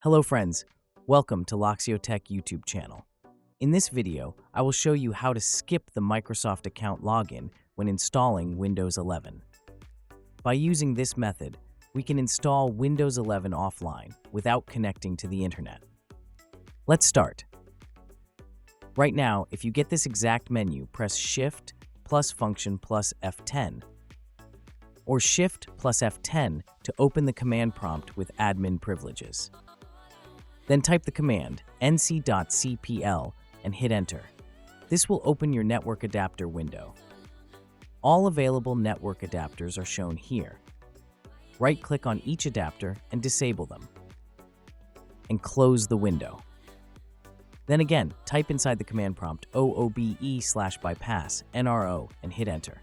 Hello friends, welcome to Loxyo Tech YouTube channel. In this video, I will show you how to skip the Microsoft account login when installing Windows 11. By using this method, we can install Windows 11 offline without connecting to the internet. Let's start. Right now, if you get this exact menu, press Shift plus Function plus F10, or Shift plus F10 to open the command prompt with admin privileges. Then type the command nc.cpl and hit Enter. This will open your network adapter window. All available network adapters are shown here. Right-click on each adapter and disable them. And close the window. Then again, type inside the command prompt oobe/bypass nro and hit Enter.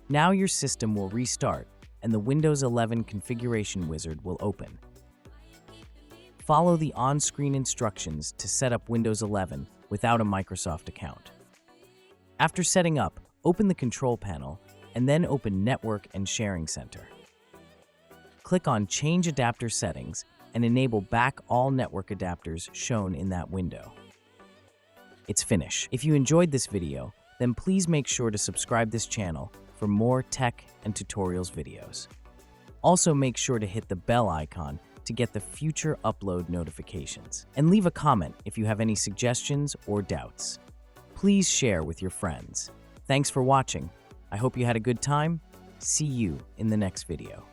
Now your system will restart and the Windows 11 configuration wizard will open. Follow the on-screen instructions to set up Windows 11 without a Microsoft account. After setting up, open the Control Panel and then open Network and Sharing Center. Click on Change Adapter Settings and enable back all network adapters shown in that window. It's finished. If you enjoyed this video, then please make sure to subscribe this channel for more tech and tutorials videos. Also make sure to hit the bell icon to get the future upload notifications. And leave a comment if you have any suggestions or doubts. Please share with your friends. Thanks for watching. I hope you had a good time. See you in the next video.